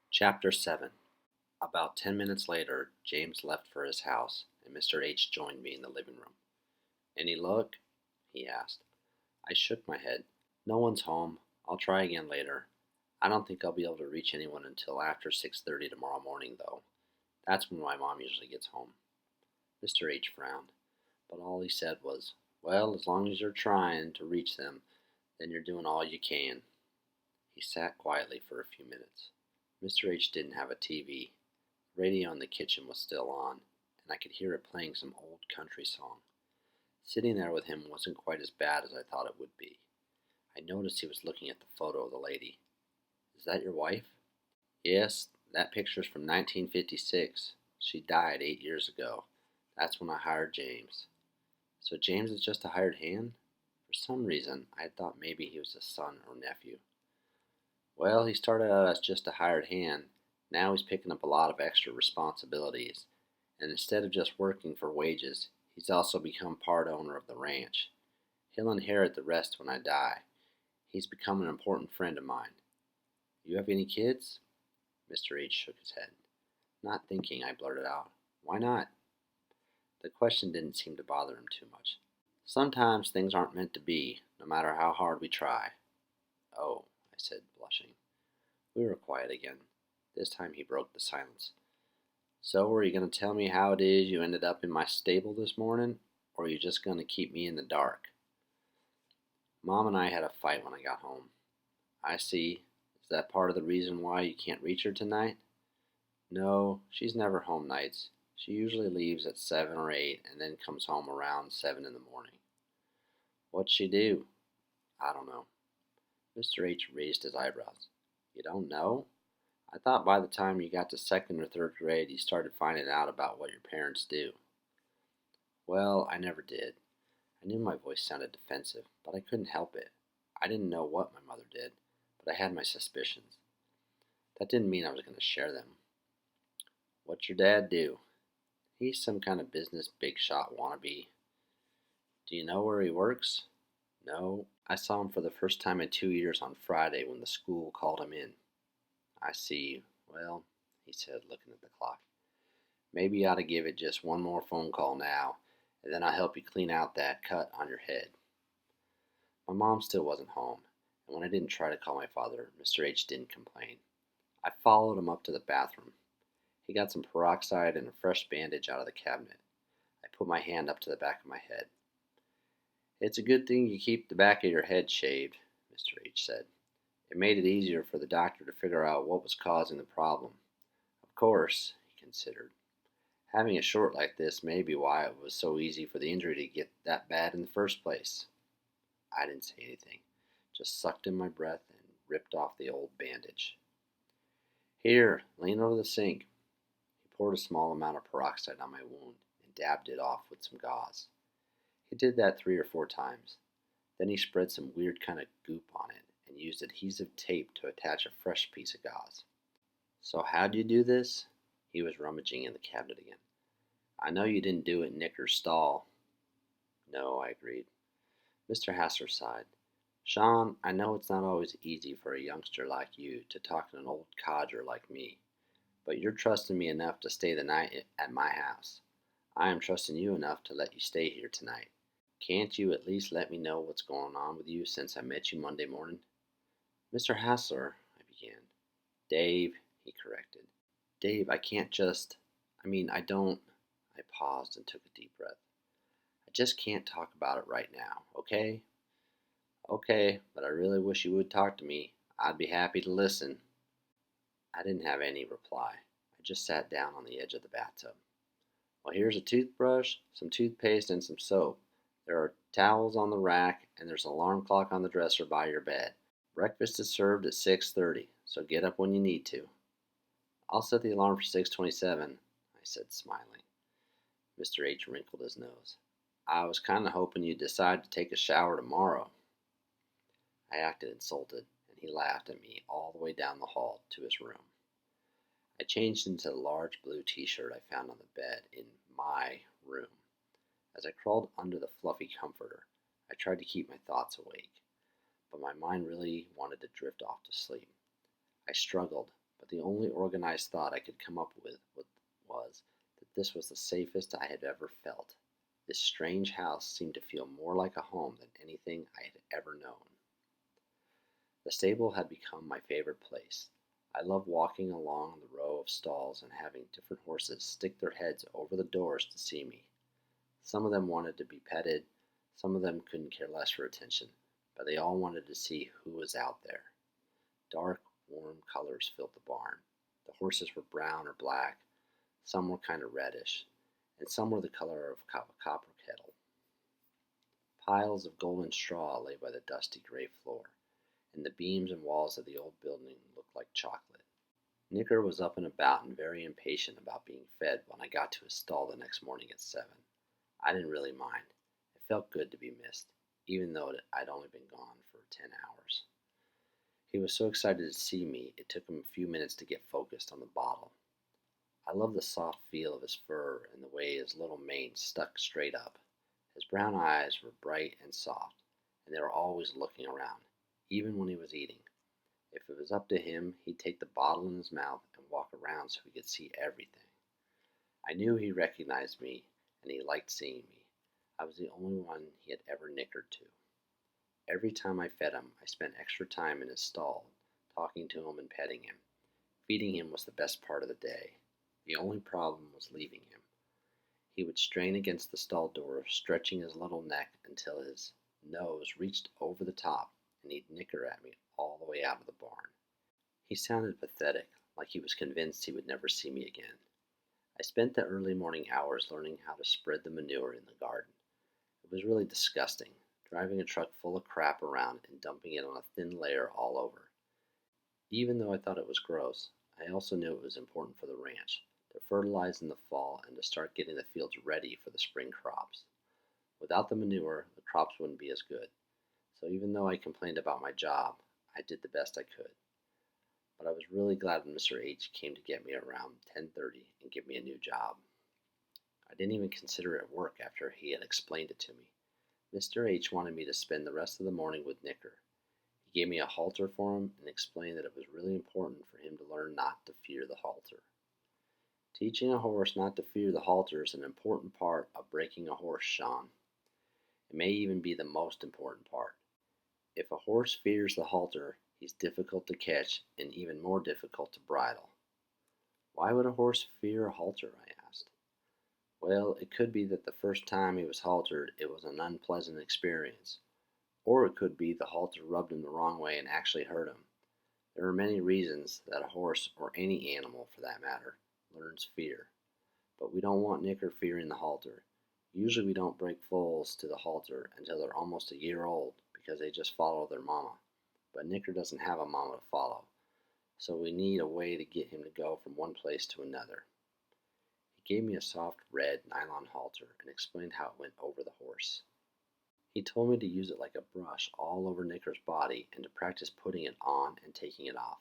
Chapter 7. About 10 minutes later, James left for his house, and Mr. H joined me in the living room. "Any luck?" he asked. I shook my head. "No one's home. I'll try again later. I don't think I'll be able to reach anyone until after 6:30 tomorrow morning, though. That's when my mom usually gets home." Mr. H frowned, but all he said was, "Well, as long as you're trying to reach them, then you're doing all you can." He sat quietly for a few minutes. Mr. H didn't have a TV. The radio in the kitchen was still on, and I could hear it playing some old country song. Sitting there with him wasn't quite as bad as I thought it would be. I noticed he was looking at the photo of the lady. "Is that your wife?" "Yes, that picture's from 1956. She died 8 years ago. That's when I hired James." "So James is just a hired hand?" For some reason, I had thought maybe he was a son or nephew. "Well, he started out as just a hired hand. Now he's picking up a lot of extra responsibilities. And instead of just working for wages, he's also become part owner of the ranch. He'll inherit the rest when I die. He's become an important friend of mine." "You have any kids?" Mr. H shook his head. Not thinking, I blurted out, "Why not?" The question didn't seem to bother him too much. "Sometimes things aren't meant to be, no matter how hard we try." "Oh," I said, blushing. We were quiet again. This time he broke the silence. "So, are you going to tell me how it is you ended up in my stable this morning, or are you just going to keep me in the dark?" "Mom and I had a fight when I got home." "I see. Is that part of the reason why you can't reach her tonight?" "No, she's never home nights. She usually leaves at 7 or 8 and then comes home around 7 in the morning." "What'd she do?" "I don't know." Mr. H raised his eyebrows. "You don't know? I thought by the time you got to second or third grade you started finding out about what your parents do." "Well, I never did." I knew my voice sounded defensive, but I couldn't help it. I didn't know what my mother did, but I had my suspicions. That didn't mean I was going to share them. "What's your dad do?" "He's some kind of business big shot wannabe." "Do you know where he works?" "No. I saw him for the first time in 2 years on Friday when the school called him in." "I see. Well," he said, looking at the clock, "maybe you ought to give it just one more phone call now, and then I'll help you clean out that cut on your head." My mom still wasn't home, and when I didn't try to call my father, Mr. H didn't complain. I followed him up to the bathroom. He got some peroxide and a fresh bandage out of the cabinet. I put my hand up to the back of my head. "It's a good thing you keep the back of your head shaved," Mr. H said. "It made it easier for the doctor to figure out what was causing the problem. Of course," he considered, "having a short like this may be why it was so easy for the injury to get that bad in the first place." I didn't say anything, just sucked in my breath and ripped off the old bandage. "Here, lean over the sink." He poured a small amount of peroxide on my wound and dabbed it off with some gauze. He did that 3 or 4 times. Then he spread some weird kind of goop on it and used adhesive tape to attach a fresh piece of gauze. "So how'd you do this?" He was rummaging in the cabinet again. "I know you didn't do it in Nicker's stall." "No," I agreed. Mr. Hassler sighed. "Sean, I know it's not always easy for a youngster like you to talk to an old codger like me, but you're trusting me enough to stay the night at my house. I am trusting you enough to let you stay here tonight. Can't you at least let me know what's going on with you since I met you Monday morning?" "Mr. Hassler," I began. "Dave," he corrected. "Dave, I can't just, I don't." I paused and took a deep breath. "I just can't talk about it right now, okay?" "Okay, but I really wish you would talk to me. I'd be happy to listen." I didn't have any reply. I just sat down on the edge of the bathtub. "Well, here's a toothbrush, some toothpaste, and some soap. There are towels on the rack, and there's an alarm clock on the dresser by your bed. Breakfast is served at 6:30, so get up when you need to." "I'll set the alarm for 6:27, I said, smiling. Mr. H wrinkled his nose. "I was kind of hoping you'd decide to take a shower tomorrow." I acted insulted, and he laughed at me all the way down the hall to his room. I changed into the large blue t-shirt I found on the bed in my room. As I crawled under the fluffy comforter, I tried to keep my thoughts awake, but my mind really wanted to drift off to sleep. I struggled, but the only organized thought I could come up with was that this was the safest I had ever felt. This strange house seemed to feel more like a home than anything I had ever known. The stable had become my favorite place. I loved walking along the row of stalls and having different horses stick their heads over the doors to see me. Some of them wanted to be petted, some of them couldn't care less for attention, but they all wanted to see who was out there. Dark, warm colors filled the barn. The horses were brown or black, some were kind of reddish, and some were the color of a copper kettle. Piles of golden straw lay by the dusty gray floor, and the beams and walls of the old building looked like chocolate. Nicker was up and about and very impatient about being fed when I got to his stall the next morning at 7. I didn't really mind. It felt good to be missed, even though I'd only been gone for 10 hours. He was so excited to see me, it took him a few minutes to get focused on the bottle. I loved the soft feel of his fur and the way his little mane stuck straight up. His brown eyes were bright and soft, and they were always looking around, even when he was eating. If it was up to him, he'd take the bottle in his mouth and walk around so he could see everything. I knew he recognized me, and he liked seeing me. I was the only one he had ever nickered to. Every time I fed him, I spent extra time in his stall, talking to him and petting him. Feeding him was the best part of the day. The only problem was leaving him. He would strain against the stall door, stretching his little neck until his nose reached over the top, and he'd nicker at me all the way out of the barn. He sounded pathetic, like he was convinced he would never see me again. I spent the early morning hours learning how to spread the manure in the garden. It was really disgusting, driving a truck full of crap around and dumping it on a thin layer all over. Even though I thought it was gross, I also knew it was important for the ranch, to fertilize in the fall and to start getting the fields ready for the spring crops. Without the manure, the crops wouldn't be as good. So even though I complained about my job, I did the best I could. But I was really glad when Mr. H came to get me around 10:30 and give me a new job. I didn't even consider it work after he had explained it to me. Mr. H wanted me to spend the rest of the morning with Nicker. He gave me a halter for him and explained that it was really important for him to learn not to fear the halter. Teaching a horse not to fear the halter is an important part of breaking a horse, Sean. It may even be the most important part. If a horse fears the halter, he's difficult to catch and even more difficult to bridle. Why would a horse fear a halter? I asked. Well, it could be that the first time he was haltered, it was an unpleasant experience. Or it could be the halter rubbed him the wrong way and actually hurt him. There are many reasons that a horse, or any animal for that matter, learns fear. But we don't want Nicker fearing the halter. Usually we don't break foals to the halter until they're almost a year old because they just follow their mama. But Nicker doesn't have a mama to follow, so we need a way to get him to go from one place to another. He gave me a soft red nylon halter and explained how it went over the horse. He told me to use it like a brush all over Nicker's body and to practice putting it on and taking it off.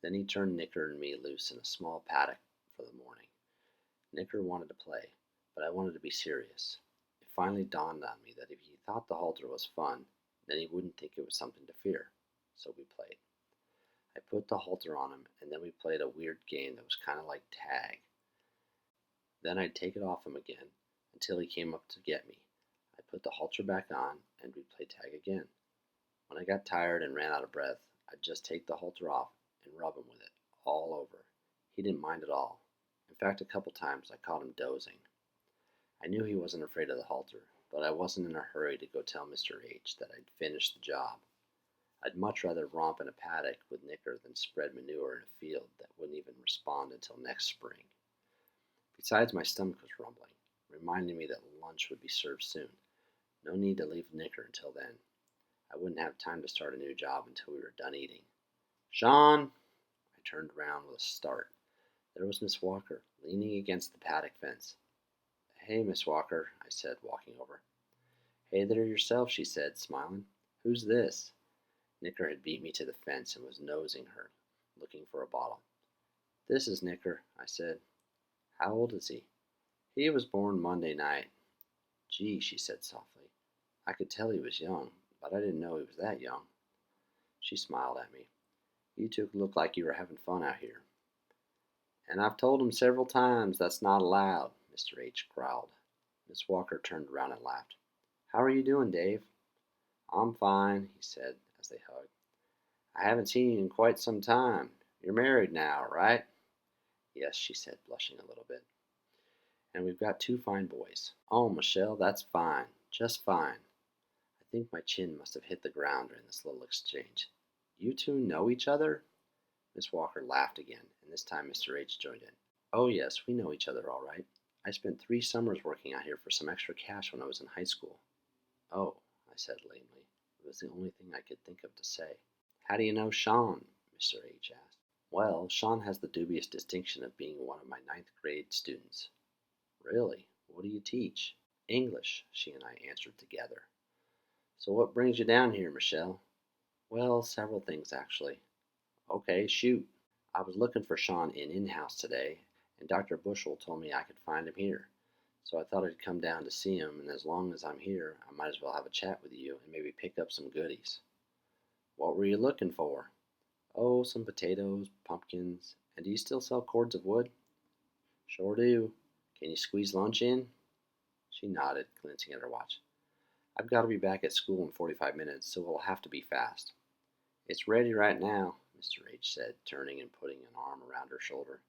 Then he turned Nicker and me loose in a small paddock for the morning. Nicker wanted to play, but I wanted to be serious. It finally dawned on me that if he thought the halter was fun, then he wouldn't think it was something to fear. So we played. I put the halter on him, and then we played a weird game that was kind of like tag. Then I'd take it off him again until he came up to get me. I put the halter back on, and we'd play tag again. When I got tired and ran out of breath, I'd just take the halter off and rub him with it all over. He didn't mind at all. In fact, a couple times I caught him dozing. I knew he wasn't afraid of the halter, but I wasn't in a hurry to go tell Mr. H that I'd finished the job. I'd much rather romp in a paddock with Nicker than spread manure in a field that wouldn't even respond until next spring. Besides, my stomach was rumbling, reminding me that lunch would be served soon. No need to leave Nicker until then. I wouldn't have time to start a new job until we were done eating. Sean! I turned around with a start. There was Miss Walker, leaning against the paddock fence. Hey, Miss Walker, I said, walking over. Hey there yourself, she said, smiling. Who's this? Nicker had beat me to the fence and was nosing her, looking for a bottle. This is Nicker, I said. How old is he? He was born Monday night. Gee, she said softly. I could tell he was young, but I didn't know he was that young. She smiled at me. You two look like you were having fun out here. And I've told him several times that's not allowed, Mr. H growled. Miss Walker turned around and laughed. How are you doing, Dave? I'm fine, he said as they hugged. I haven't seen you in quite some time. You're married now, right? Yes, she said, blushing a little bit. And we've got two fine boys. Oh, Michelle, that's fine. Just fine. I think my chin must have hit the ground during this little exchange. You two know each other? Miss Walker laughed again, and this time Mr. H joined in. Oh, yes, we know each other all right. I spent 3 summers working out here for some extra cash when I was in high school. Oh, I said lamely. It was the only thing I could think of to say. How do you know Sean? Mr. H asked. Well, Sean has the dubious distinction of being one of my ninth-grade students. Really? What do you teach? English, she and I answered together. So what brings you down here, Michelle? Well, several things, actually. Okay, shoot. I was looking for Sean in-house today, and Dr. Bushell told me I could find him here. So I thought I'd come down to see him, and as long as I'm here, I might as well have a chat with you and maybe pick up some goodies. What were you looking for? Oh, some potatoes, pumpkins, and do you still sell cords of wood? Sure do. Can you squeeze lunch in? She nodded, glancing at her watch. I've got to be back at school in 45 minutes, so we'll have to be fast. It's ready right now, Mr. H said, turning and putting an arm around her shoulder.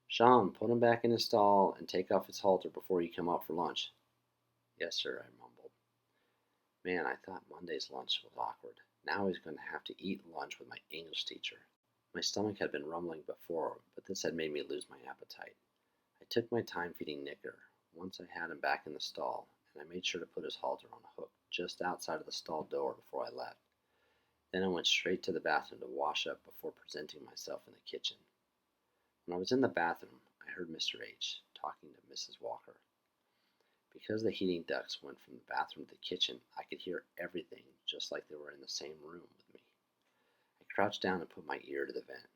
Sean, put him back in his stall and take off his halter before you come up for lunch. Yes, sir, I mumbled. Man, I thought Monday's lunch was awkward. Now he's going to have to eat lunch with my English teacher. My stomach had been rumbling before, but this had made me lose my appetite. I took my time feeding Nicker. Once I had him back in the stall, and I made sure to put his halter on a hook just outside of the stall door before I left. Then I went straight to the bathroom to wash up before presenting myself in the kitchen. When I was in the bathroom, I heard Mr. H talking to Mrs. Walker. Because the heating ducts went from the bathroom to the kitchen, I could hear everything just like they were in the same room with me. I crouched down and put my ear to the vent.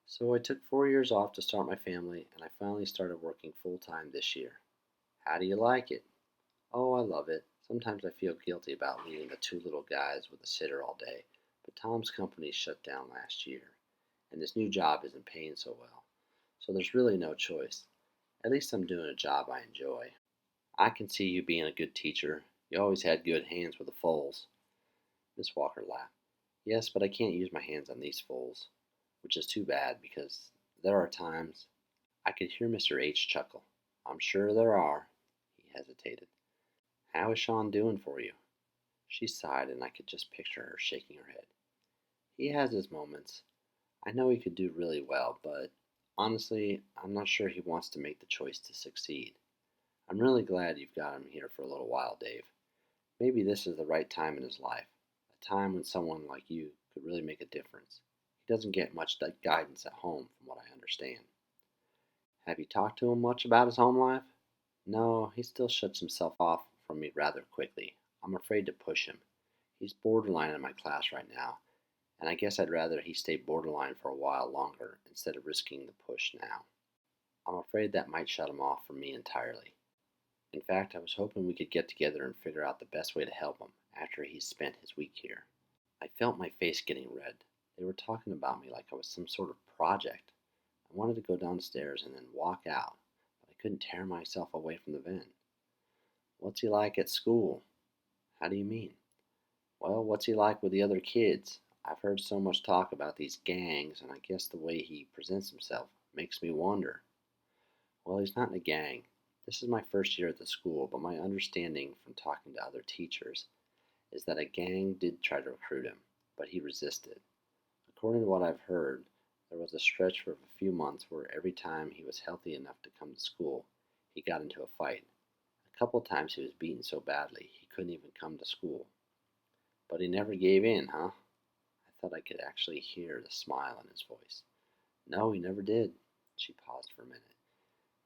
So I took 4 years off to start my family, and I finally started working full-time this year. How do you like it? Oh, I love it. Sometimes I feel guilty about leaving the two little guys with a sitter all day, but Tom's company shut down last year, and this new job isn't paying so well. So there's really no choice. At least I'm doing a job I enjoy. I can see you being a good teacher. You always had good hands with the foals. Miss Walker laughed. Yes, but I can't use my hands on these foals, which is too bad because there are times. I could hear Mr. H chuckle. I'm sure there are. He hesitated. How is Sean doing for you? She sighed, and I could just picture her shaking her head. He has his moments. I know he could do really well, but honestly, I'm not sure he wants to make the choice to succeed. I'm really glad you've got him here for a little while, Dave. Maybe this is the right time in his life, a time when someone like you could really make a difference. He doesn't get much guidance at home, from what I understand. Have you talked to him much about his home life? No, he still shuts himself off from me rather quickly. I'm afraid to push him. He's borderline in my class right now, and I guess I'd rather he stay borderline for a while longer instead of risking the push now. I'm afraid that might shut him off from me entirely. In fact, I was hoping we could get together and figure out the best way to help him after he's spent his week here. I felt my face getting red. They were talking about me like I was some sort of project. I wanted to go downstairs and then walk out, but I couldn't tear myself away from the vent. What's he like at school? How do you mean? Well, what's he like with the other kids? I've heard so much talk about these gangs, and I guess the way he presents himself makes me wonder. Well, he's not in a gang. This is my first year at the school, but my understanding from talking to other teachers is that a gang did try to recruit him, but he resisted. According to what I've heard, there was a stretch of a few months where every time he was healthy enough to come to school, he got into a fight. A couple of times he was beaten so badly he couldn't even come to school. But he never gave in, huh? I thought I could actually hear the smile in his voice. No, he never did. She paused for a minute,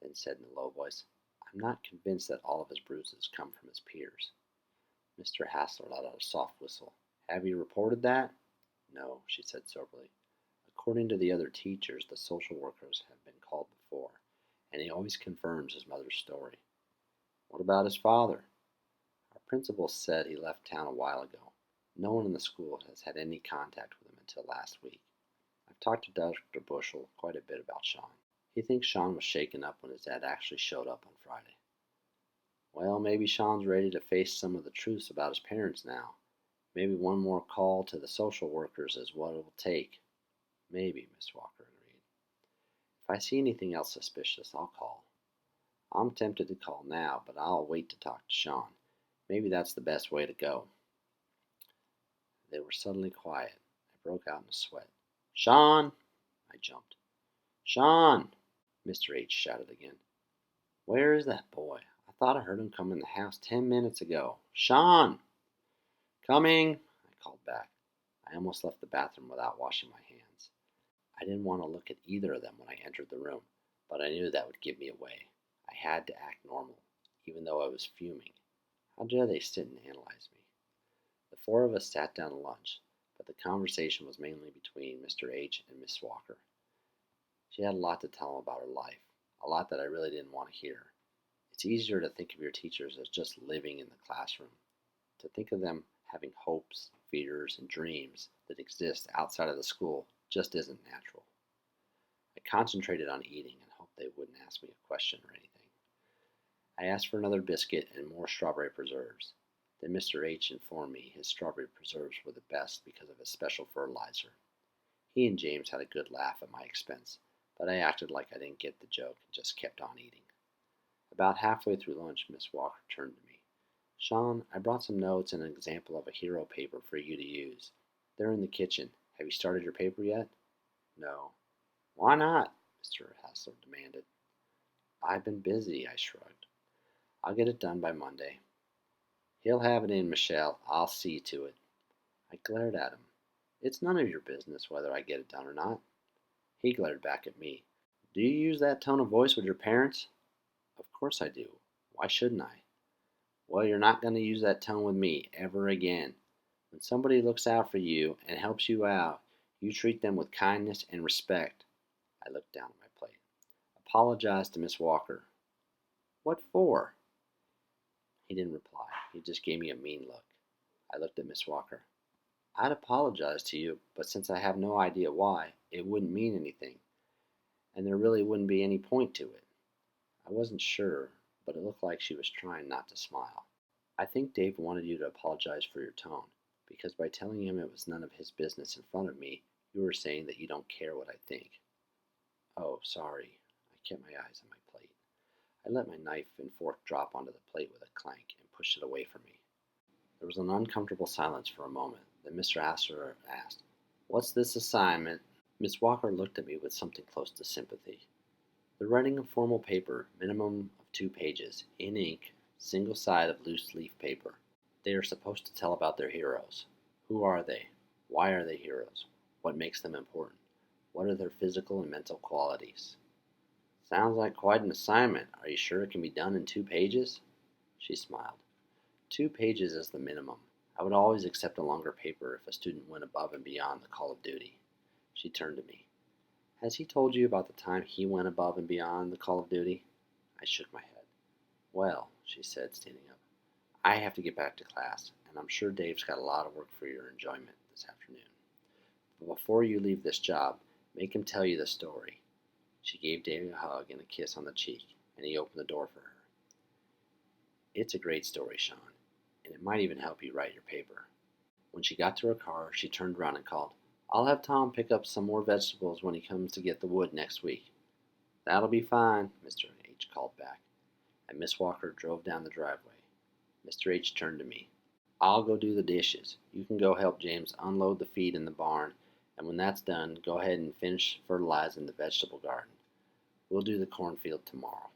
then said in a low voice, I'm not convinced that all of his bruises come from his peers. Mr. Hassler let out a soft whistle. Have you reported that? No, she said soberly. According to the other teachers, the social workers have been called before, and he always confirms his mother's story. What about his father? Our principal said he left town a while ago. No one in the school has had any contact with him until last week. I've talked to Dr. Bushel quite a bit about Sean. He thinks Sean was shaken up when his dad actually showed up on Friday. Well, maybe Sean's ready to face some of the truths about his parents now. Maybe one more call to the social workers is what it will take. Maybe, Miss Walker agreed. If I see anything else suspicious, I'll call. I'm tempted to call now, but I'll wait to talk to Sean. Maybe that's the best way to go. They were suddenly quiet. I broke out in a sweat. Sean! I jumped. Sean! Mr. H shouted again. Where is that boy? I thought I heard him come in the house 10 minutes ago. Sean! Coming! I called back. I almost left the bathroom without washing my hands. I didn't want to look at either of them when I entered the room, but I knew that would give me away. I had to act normal, even though I was fuming. How dare they sit and analyze me? The four of us sat down to lunch, but the conversation was mainly between Mr. H and Miss Walker. She had a lot to tell about her life, a lot that I really didn't want to hear. It's easier to think of your teachers as just living in the classroom. To think of them having hopes, fears, and dreams that exist outside of the school just isn't natural. I concentrated on eating and hoped they wouldn't ask me a question or anything. I asked for another biscuit and more strawberry preserves. Then Mr. H informed me his strawberry preserves were the best because of his special fertilizer. He and James had a good laugh at my expense, but I acted like I didn't get the joke and just kept on eating. About halfway through lunch, Miss Walker turned to me. Sean, I brought some notes and an example of a hero paper for you to use. They're in the kitchen. Have you started your paper yet? No. Why not? Mr. Hassler demanded. I've been busy, I shrugged. I'll get it done by Monday. He'll have it in, Michelle. I'll see to it. I glared at him. It's none of your business whether I get it done or not. He glared back at me. Do you use that tone of voice with your parents? Of course I do. Why shouldn't I? Well, you're not going to use that tone with me ever again. When somebody looks out for you and helps you out, you treat them with kindness and respect. I looked down at my plate. Apologize to Miss Walker. What for? He didn't reply. He just gave me a mean look. I looked at Miss Walker. I'd apologize to you, but since I have no idea why, it wouldn't mean anything, and there really wouldn't be any point to it. I wasn't sure, but it looked like she was trying not to smile. I think Dave wanted you to apologize for your tone, because by telling him it was none of his business in front of me, you were saying that you don't care what I think. Oh, sorry. I kept my eyes on my plate. I let my knife and fork drop onto the plate with a clank and pushed it away from me. There was an uncomfortable silence for a moment. Then Mr. Astor asked, What's this assignment? Miss Walker looked at me with something close to sympathy. They're writing a formal paper, minimum of 2 pages, in ink, single side of loose leaf paper. They are supposed to tell about their heroes. Who are they? Why are they heroes? What makes them important? What are their physical and mental qualities? Sounds like quite an assignment. Are you sure it can be done in 2 pages? She smiled. 2 pages is the minimum. I would always accept a longer paper if a student went above and beyond the call of duty. She turned to me. Has he told you about the time he went above and beyond the call of duty? I shook my head. Well, she said, standing up, I have to get back to class, and I'm sure Dave's got a lot of work for your enjoyment this afternoon. But before you leave this job, make him tell you the story. She gave Dave a hug and a kiss on the cheek, and he opened the door for her. It's a great story, Sean, and it might even help you write your paper. When she got to her car, she turned around and called, I'll have Tom pick up some more vegetables when he comes to get the wood next week. That'll be fine, Mr. H called back, and Miss Walker drove down the driveway. Mr. H turned to me. I'll go do the dishes. You can go help James unload the feed in the barn, and when that's done, go ahead and finish fertilizing the vegetable garden. We'll do the cornfield tomorrow.